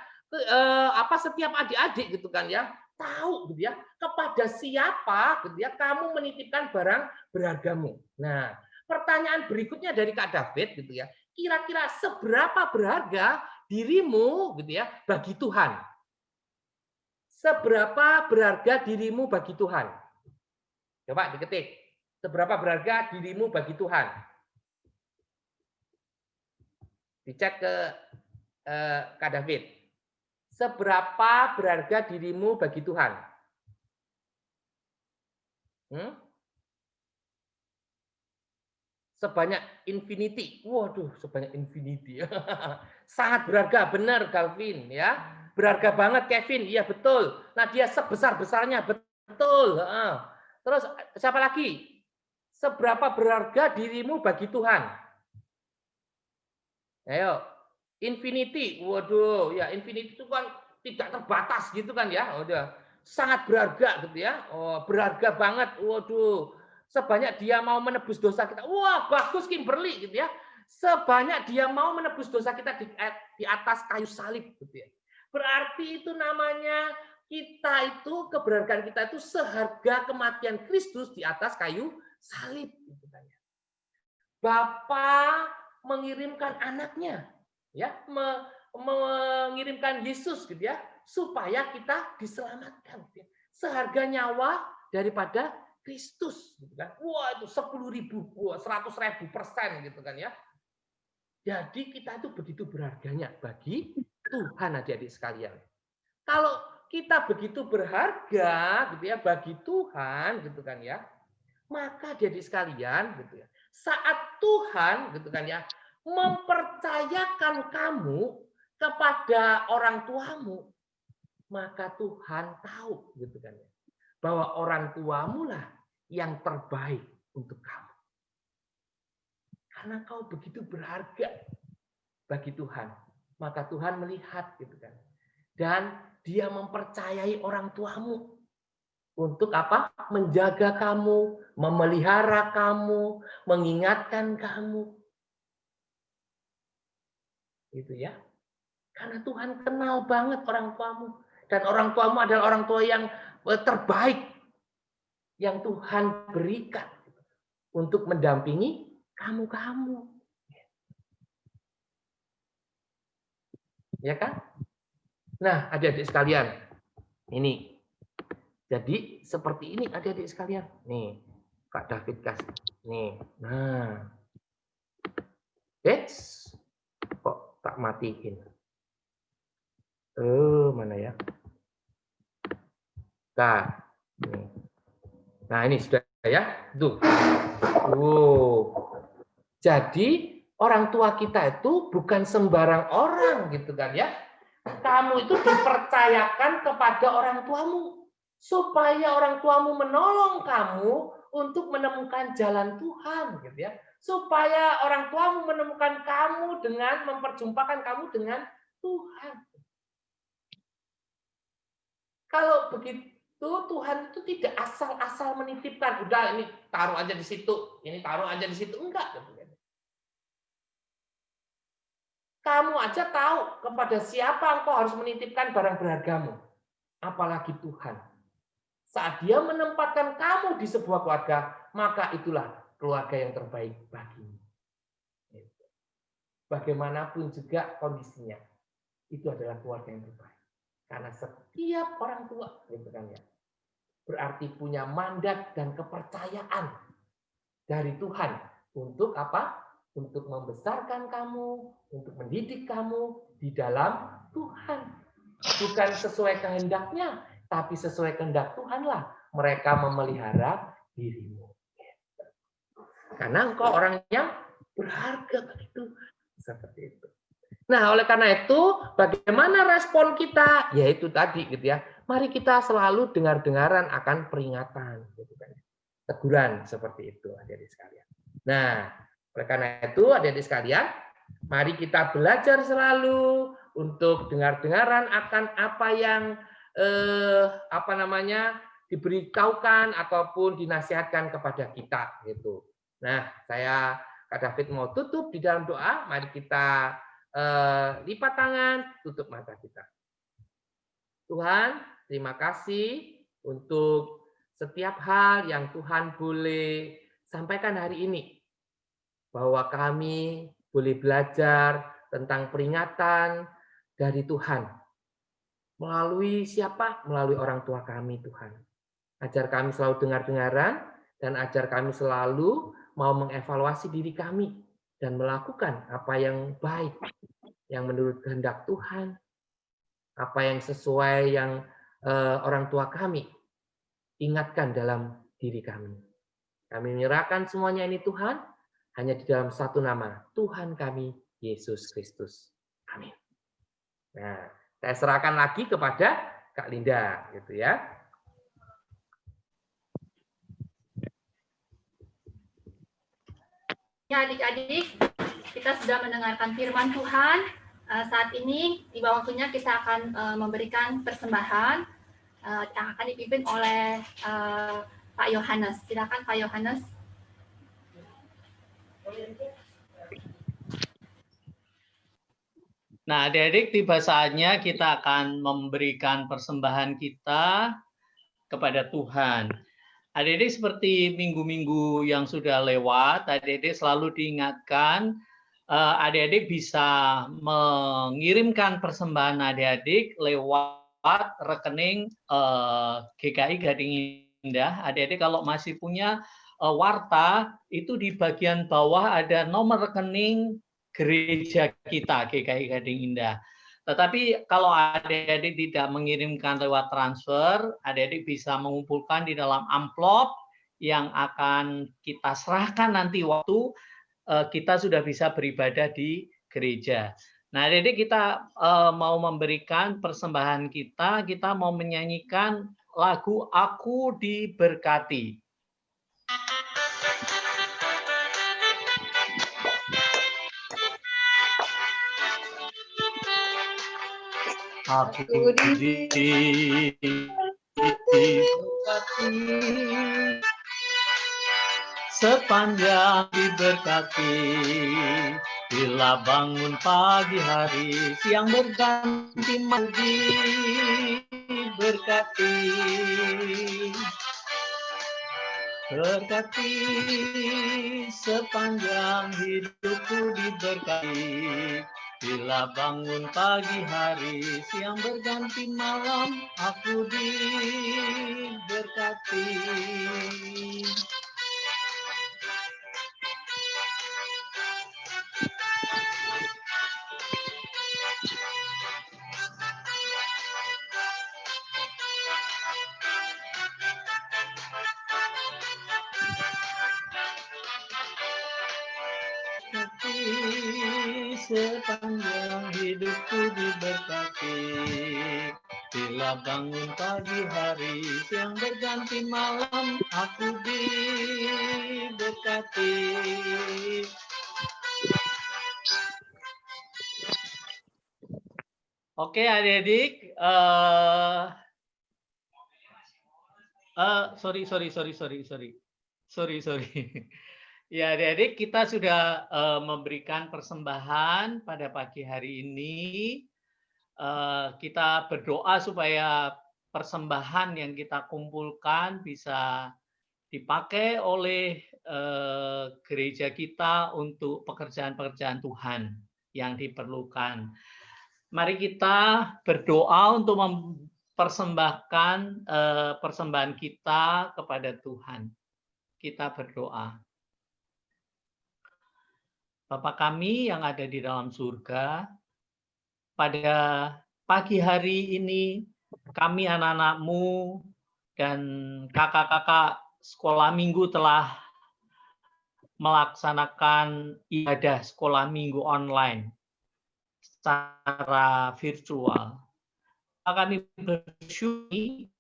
Setiap adik-adik gitu kan ya tahu gitu ya kepada siapa gitu ya kamu menitipkan barang berhargamu. Nah, pertanyaan berikutnya dari Kak David gitu ya. Kira-kira seberapa berharga dirimu gitu ya bagi Tuhan? Seberapa berharga dirimu bagi Tuhan? Coba diketik. Seberapa berharga dirimu bagi Tuhan? Dicek ke Kak David. Seberapa berharga dirimu bagi Tuhan? Sebanyak infinity. Waduh, sebanyak infinity. Sangat berharga, benar Calvin ya. Berharga banget Kevin, iya betul. Nadia sebesar-besarnya, betul. Terus siapa lagi? Seberapa berharga dirimu bagi Tuhan? Ayo, infinity. Waduh, ya infinity itu kan tidak terbatas gitu kan ya. Udah sangat berharga gitu ya. Oh, berharga banget. Waduh. Sebanyak dia mau menebus dosa kita. Wah, bagus Kimberly gitu ya. Sebanyak dia mau menebus dosa kita di atas kayu salib gitu ya. Berarti itu namanya kita itu keberhargaan kita itu seharga kematian Kristus di atas kayu salib gitu kan ya. Bapa mengirimkan anaknya ya, mengirimkan Yesus gitu ya supaya kita diselamatkan gitu ya. Seharga nyawa daripada Kristus gitu kan. Wah, itu 10.000, 100.000% gitu kan ya. Jadi kita itu begitu berharganya bagi Tuhan adik-adik sekalian. Kalau kita begitu berharga gitu ya bagi Tuhan gitu kan ya, maka adik-adik sekalian gitu ya, saat Tuhan gitu kan ya mempercayakan kamu kepada orang tuamu, maka Tuhan tahu gitu kan ya, bahwa orang tuamu lah yang terbaik untuk kamu. Karena kau begitu berharga bagi Tuhan, maka Tuhan melihat gitu kan. Dan dia mempercayai orang tuamu untuk apa? Menjaga kamu, memelihara kamu, mengingatkan kamu. Gitu ya. Karena Tuhan kenal banget orang tuamu. Dan orang tuamu adalah orang tua yang terbaik yang Tuhan berikan untuk mendampingi kamu-kamu. Ya kan? Nah, adik-adik sekalian, ini. Jadi seperti ini adik-adik sekalian. Nih, Kak David kasih. Nih. Nah. Kok tak matiin? Mana ya? Nah, ini sudah ya. Tuh. Jadi orang tua kita itu bukan sembarang orang gitu kan ya. Kamu itu dipercayakan kepada orang tuamu supaya orang tuamu menolong kamu untuk menemukan jalan Tuhan gitu ya. Supaya orang tuamu menemukan kamu dengan memperjumpakan kamu dengan Tuhan. Kalau begitu Tuhan itu tidak asal-asal menitipkan, udah ini taruh aja di situ, ini taruh aja di situ, enggak. Kamu aja tahu kepada siapa engkau harus menitipkan barang berhargamu. Apalagi Tuhan. Saat dia menempatkan kamu di sebuah keluarga, maka itulah keluarga yang terbaik bagimu. Bagaimanapun juga kondisinya, itu adalah keluarga yang terbaik. Karena setiap orang tua, gitu kan ya, berarti punya mandat dan kepercayaan dari Tuhan untuk apa? Untuk membesarkan kamu, untuk mendidik kamu di dalam Tuhan. Bukan sesuai kehendaknya, tapi sesuai kehendak Tuhanlah mereka memelihara dirimu. Karena engkau orang yang berharga bagi Tuhan. Seperti itu. Nah, oleh karena itu, bagaimana respon kita? Ya itu tadi, gitu ya. Mari kita selalu dengar-dengaran akan peringatan, gitu kan. Teguran seperti itu, adik-adik sekalian. Nah, oleh karena itu, adik-adik sekalian, mari kita belajar selalu untuk dengar-dengaran akan apa yang diberitahukan ataupun dinasihatkan kepada kita, gitu. Nah, Kak David mau tutup di dalam doa. Mari kita lipat tangan, tutup mata kita. Tuhan, terima kasih untuk setiap hal yang Tuhan boleh sampaikan hari ini. Bahwa kami boleh belajar tentang peringatan dari Tuhan. Melalui siapa? Melalui orang tua kami, Tuhan. Ajar kami selalu dengar-dengaran, dan ajar kami selalu mau mengevaluasi diri kami dan melakukan apa yang baik, yang menurut kehendak Tuhan, apa yang sesuai yang orang tua kami ingatkan dalam diri kami. Kami menyerahkan semuanya ini Tuhan, hanya di dalam satu nama, Tuhan kami, Yesus Kristus. Amin. Nah, saya serahkan lagi kepada Kak Linda, gitu ya. Ya, adik-adik, kita sudah mendengarkan firman Tuhan. Saat ini, di waktunya kita akan memberikan persembahan yang akan dipimpin oleh Pak Yohanes. Silakan Pak Yohanes. Nah, adik-adik, tiba saatnya kita akan memberikan persembahan kita kepada Tuhan. Adik-adik, seperti minggu-minggu yang sudah lewat, adik-adik selalu diingatkan, adik-adik bisa mengirimkan persembahan adik-adik lewat rekening GKI Gading Indah. Adik-adik kalau masih punya warta, itu di bagian bawah ada nomor rekening gereja kita, GKI Gading Indah. Tetapi kalau adik-adik tidak mengirimkan lewat transfer, adik-adik bisa mengumpulkan di dalam amplop yang akan kita serahkan nanti waktu kita sudah bisa beribadah di gereja. Nah, adik-adik kita mau memberikan persembahan kita mau menyanyikan lagu Aku Diberkati. Aku diberkati sepanjang diberkati, bila bangun pagi hari, siang berganti mandi diberkati. Berkati sepanjang hidupku diberkati, bila bangun pagi hari, siang berganti malam, aku diberkati. Sepanjang hidupku diberkati, bila bangun pagi hari, siang berganti malam, aku diberkati. Oke, adik-adik, sorry. Ya, adik-adik, kita sudah memberikan persembahan pada pagi hari ini. Kita berdoa supaya persembahan yang kita kumpulkan bisa dipakai oleh gereja kita untuk pekerjaan-pekerjaan Tuhan yang diperlukan. Mari kita berdoa untuk mempersembahkan persembahan kita kepada Tuhan. Kita berdoa. Bapa kami yang ada di dalam surga, pada pagi hari ini kami anak-anak-Mu dan kakak-kakak sekolah minggu telah melaksanakan ibadah sekolah minggu online. secara virtual. Kami bersyukur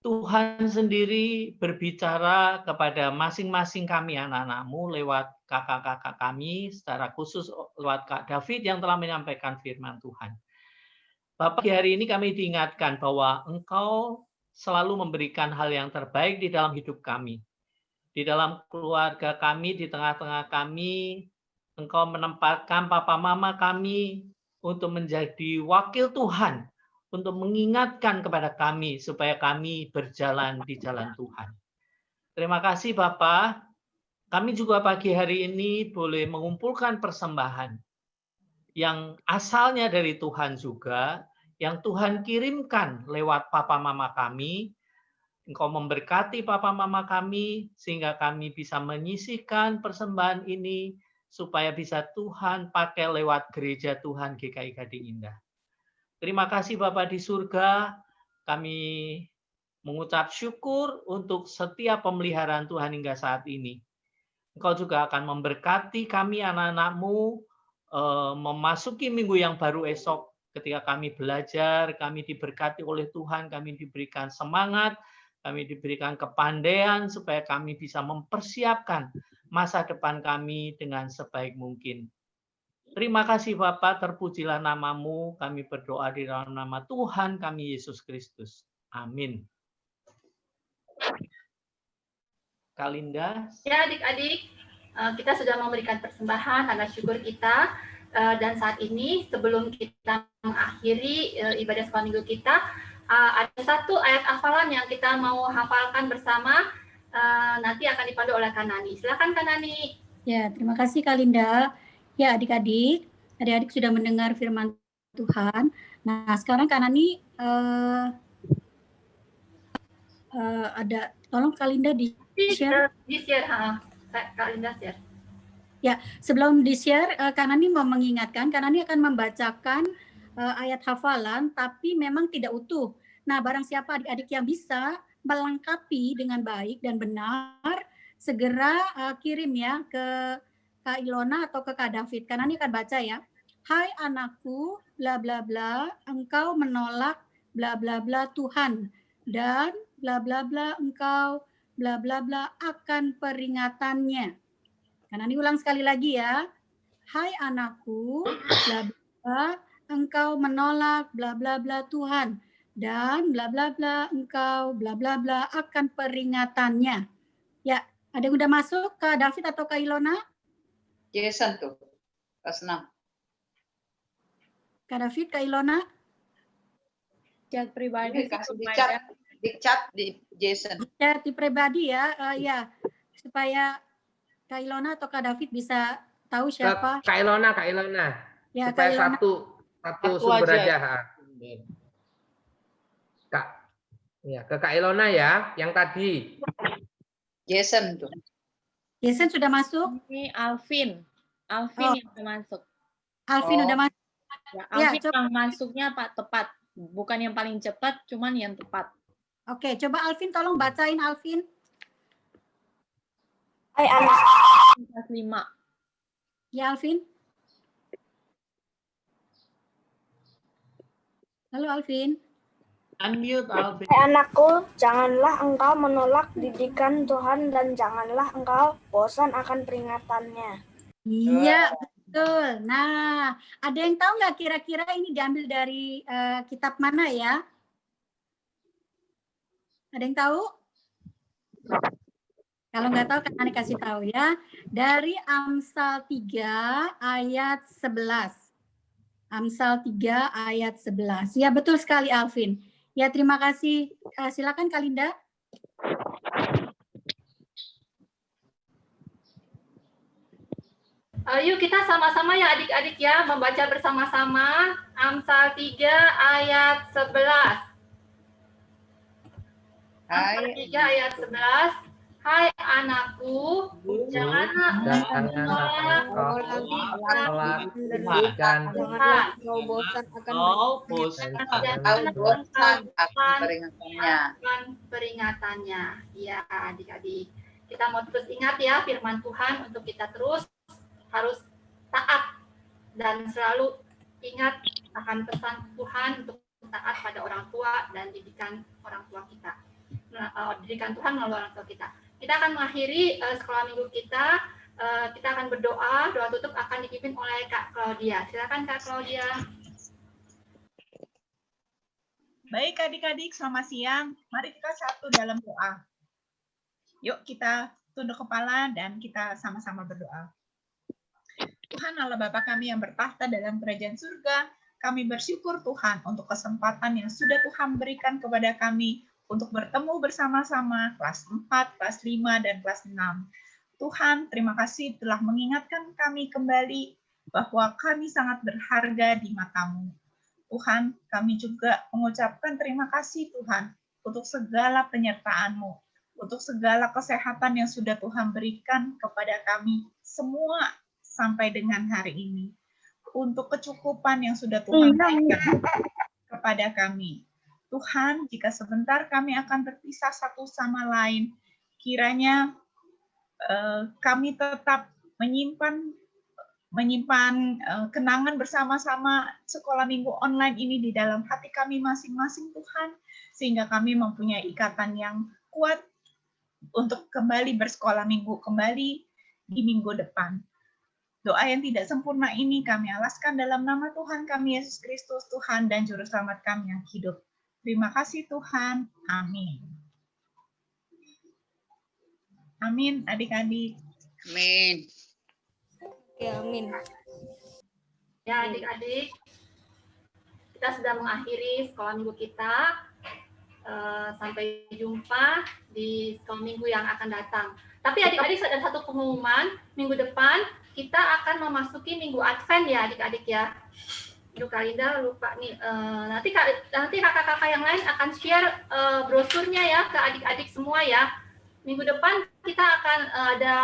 Tuhan sendiri berbicara kepada masing-masing kami anak-anakmu lewat kakak-kakak kami, secara khusus lewat Kak David yang telah menyampaikan firman Tuhan. Bapak, hari ini kami diingatkan bahwa Engkau selalu memberikan hal yang terbaik di dalam hidup kami. Di dalam keluarga kami, di tengah-tengah kami, Engkau menempatkan papa mama kami untuk menjadi wakil Tuhan, untuk mengingatkan kepada kami supaya kami berjalan di jalan Tuhan. Terima kasih Bapak. Kami juga pagi hari ini boleh mengumpulkan persembahan yang asalnya dari Tuhan juga, yang Tuhan kirimkan lewat papa mama kami. Engkau memberkati papa mama kami sehingga kami bisa menyisihkan persembahan ini supaya bisa Tuhan pakai lewat gereja Tuhan GKI Gading Indah. Terima kasih Bapak di surga, kami mengucap syukur untuk setiap pemeliharaan Tuhan hingga saat ini. Engkau juga akan memberkati kami anak-anakmu memasuki minggu yang baru esok. Ketika kami belajar, kami diberkati oleh Tuhan, kami diberikan semangat, kami diberikan kepandaian supaya kami bisa mempersiapkan masa depan kami dengan sebaik mungkin. Terima kasih Bapak, terpujilah namamu, kami berdoa di dalam nama Tuhan kami Yesus Kristus. Amin. Kalinda. Ya adik-adik, kita sudah memberikan persembahan tanda syukur kita, dan saat ini sebelum kita mengakhiri ibadah sekolah minggu kita, ada satu ayat hafalan yang kita mau hafalkan bersama, nanti akan dipandu oleh Kanani. Silakan Kanani. Ya, terima kasih Kalinda. Ya adik-adik sudah mendengar firman Tuhan. Nah sekarang Kanani ada, tolong Kalinda di-share. Kalinda share. Ya, sebelum di-share, Kanani mau mengingatkan, Kanani akan membacakan ayat hafalan, tapi memang tidak utuh. Nah, barang siapa adik-adik yang bisa melengkapi dengan baik dan benar, segera kirim ya ke Kak Ilona atau ke Kak David. Kanani akan baca ya. Hai anakku, bla bla bla, engkau menolak bla bla bla Tuhan, dan bla bla bla engkau bla bla bla akan peringatannya. Kanani ulang sekali lagi ya. Hai anakku, bla bla bla, engkau menolak bla bla bla Tuhan, dan bla bla bla engkau bla bla bla akan peringatannya. Ya, ada yang udah masuk Kak David atau Kak Ilona? Jason tuh, kelas 6. Kak David, Kak Ilona? Chat pribadi. Kasih di chat di Jason. Chat di pribadi ya, ya supaya Kak Ilona atau Kak David bisa tahu siapa. Kak Ilona. Ya, supaya Kak Ilona. satu sumber aja. Kak, ya ke Kak Ilona ya, yang tadi. Jason tuh. Jason sudah masuk? Ini Alvin yang sudah masuk. Alvin udah masuk. Ya, Alvin yang masuknya Pak tepat, bukan yang paling cepat, cuman yang tepat. Oke, coba Alvin tolong bacain Alvin. Hai anak. Kelas 5. Ya Alvin. Halo Alvin. Unmute Alvin. Hai anakku, janganlah engkau menolak didikan Tuhan dan janganlah engkau bosan akan peringatannya. Iya, betul. Nah, ada yang tahu nggak kira-kira ini diambil dari kitab mana ya? Ada yang tahu? Kalau nggak tahu, kan Ani kasih tahu ya. Dari Amsal 3 ayat 11. Amsal 3 ayat 11. Ya, betul sekali Alvin. Ya, terima kasih. Silakan Kalinda. Yuk kita sama-sama ya adik-adik ya, membaca bersama-sama Amsal 3 ayat 11. Amsal 3 ayat 11. Hai anakku, janganlah bosan akan peringatannya. Ya adik-adik, kita mau terus ingat ya firman Tuhan untuk kita terus harus taat dan selalu ingat akan pesan Tuhan untuk taat pada orang tua dan didikan orang tua kita. Didikan Tuhan melalui orang tua kita. Kita akan mengakhiri sekolah minggu kita. Kita akan berdoa. Doa tutup akan dipimpin oleh Kak Claudia. Silakan Kak Claudia. Baik adik-adik, selamat siang. Mari kita satu dalam doa. Yuk kita tunduk kepala dan kita sama-sama berdoa. Tuhan Allah Bapa kami yang bertahta dalam kerajaan surga, kami bersyukur Tuhan untuk kesempatan yang sudah Tuhan berikan kepada kami untuk bertemu bersama-sama kelas 4, kelas 5, dan kelas 6. Tuhan, terima kasih telah mengingatkan kami kembali bahwa kami sangat berharga di mata-Mu. Tuhan, kami juga mengucapkan terima kasih Tuhan untuk segala penyertaan-Mu, untuk segala kesehatan yang sudah Tuhan berikan kepada kami semua sampai dengan hari ini, untuk kecukupan yang sudah Tuhan berikan kepada kami. Tuhan, jika sebentar kami akan berpisah satu sama lain, kiranya kami tetap menyimpan kenangan bersama-sama sekolah minggu online ini di dalam hati kami masing-masing Tuhan, sehingga kami mempunyai ikatan yang kuat untuk kembali bersekolah minggu kembali di minggu depan. Doa yang tidak sempurna ini kami alaskan dalam nama Tuhan kami Yesus Kristus, Tuhan dan Juru Selamat kami yang hidup. Terima kasih Tuhan. Amin. Amin, adik-adik. Amin. Ya, amin. Ya, adik-adik, kita sudah mengakhiri sekolah minggu kita. Sampai jumpa di sekolah minggu yang akan datang. Tapi adik-adik ada satu pengumuman, minggu depan kita akan memasuki minggu Advent ya adik-adik ya. Aduh Kak Linda lupa nih, nanti kakak-kakak yang lain akan share brosurnya ya ke adik-adik semua ya. Minggu depan kita akan ada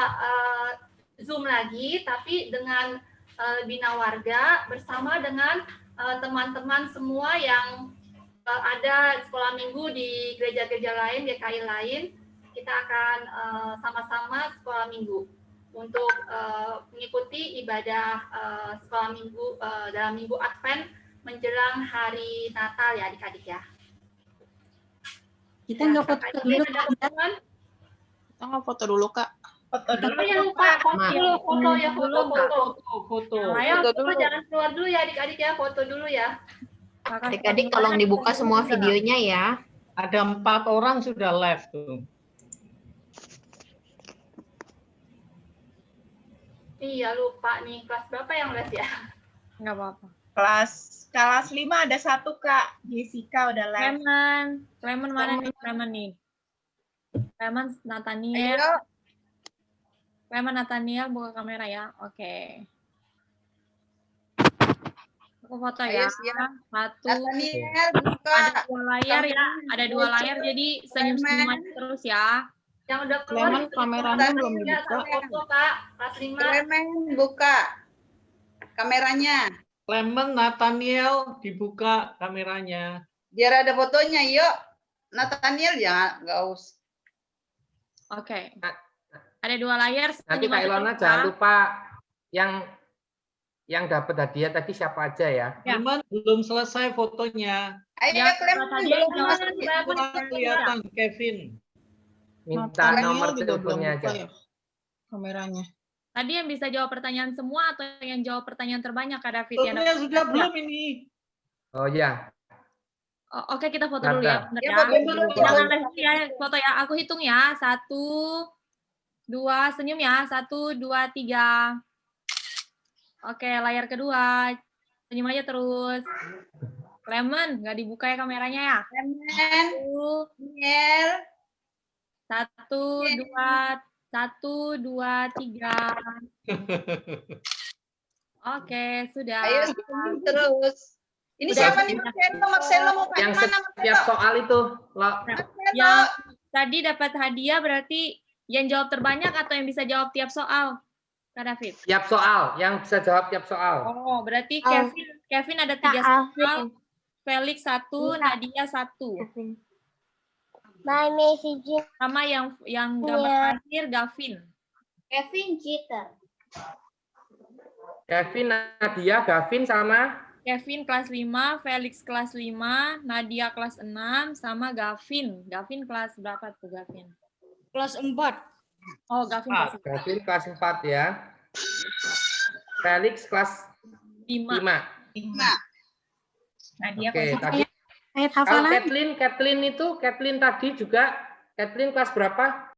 Zoom lagi, tapi dengan Bina Warga bersama dengan teman-teman semua yang ada sekolah minggu di gereja-gereja lain, GKI lain. Kita akan sama-sama sekolah minggu untuk mengikuti ibadah sekolah minggu dalam minggu Advent menjelang hari Natal ya adik-adik ya. Kita nggak foto dulu, Kak. Kita nggak foto dulu, Kak. Foto dulu. Tapi jangan lupa foto. Ayo, foto jangan keluar dulu ya adik-adik ya, foto dulu ya. Adik-adik tolong dibuka semua videonya ya. Ada 4 orang sudah live tuh. Iya lupa nih, kelas berapa yang live ya? Nggak apa-apa. Kelas 5 ada 1 Kak. Jessica udah live. Clement mana nih? Clement nih. Clement Nathaniel. Ayo. Clement Nathaniel buka kamera ya. Oke. Aku foto ya. Ayo, siap. 1. Nathaniel buka. Ada 2 layar ya. Ada 2 layar jadi senyum-senyum terus ya. Yang udah keluar Clement kameranya belum dibuka. Foto Kak, kelas 5. Clement buka kameranya. Clement Nathaniel dibuka kameranya. Biar ada fotonya, yuk. Nathaniel ya, nggak usah. Oke. Ada 2 layar. Nanti Kak Ilona jangan lupa yang dapat hadiah tadi siapa aja ya. Clement belum selesai fotonya. Ayo Clement belum Kelihatan Kevin. Minta nomor teleponnya aja. ya, kameranya. Tadi yang bisa jawab pertanyaan semua atau yang jawab pertanyaan terbanyak Kak David? Fotonya sudah belum ini. Oh ya. Oke, kita foto dulu ya. Bentar Ya, ya. foto dulu. Jangan live ya, foto ya. Aku hitung ya. 1, 2, senyum ya. 1, 2, 3. Oke, layar kedua. Senyum aja terus. Clement, nggak dibuka ya kameranya ya? Clement. 1, 2, 3. Oke, sudah. Ayo senyum terus. Ini Udah, siapa nih Marcelo mau Yang mana setiap soal itu, lo. Yang tadi dapat hadiah berarti yang jawab terbanyak atau yang bisa jawab tiap soal, Kak David? Tiap soal, yang bisa jawab tiap soal. Oh, berarti Kevin ada 3 soal, Felix 1, Nadia 1. My message. Sama yang gambar terakhir Gavin. Kevin cheater. Kevin, Nadia, Gavin sama Kevin kelas 5, Felix kelas 5, Nadia kelas 6, sama Gavin. Gavin kelas berapa tuh Gavin? Kelas 4. Oh, Gavin kelas 4. Gavin kelas 4 ya. Felix kelas 5. Nadia Oke, kelas tadi Ayat kalau hafalan. Kathleen tadi juga Kathleen kelas berapa?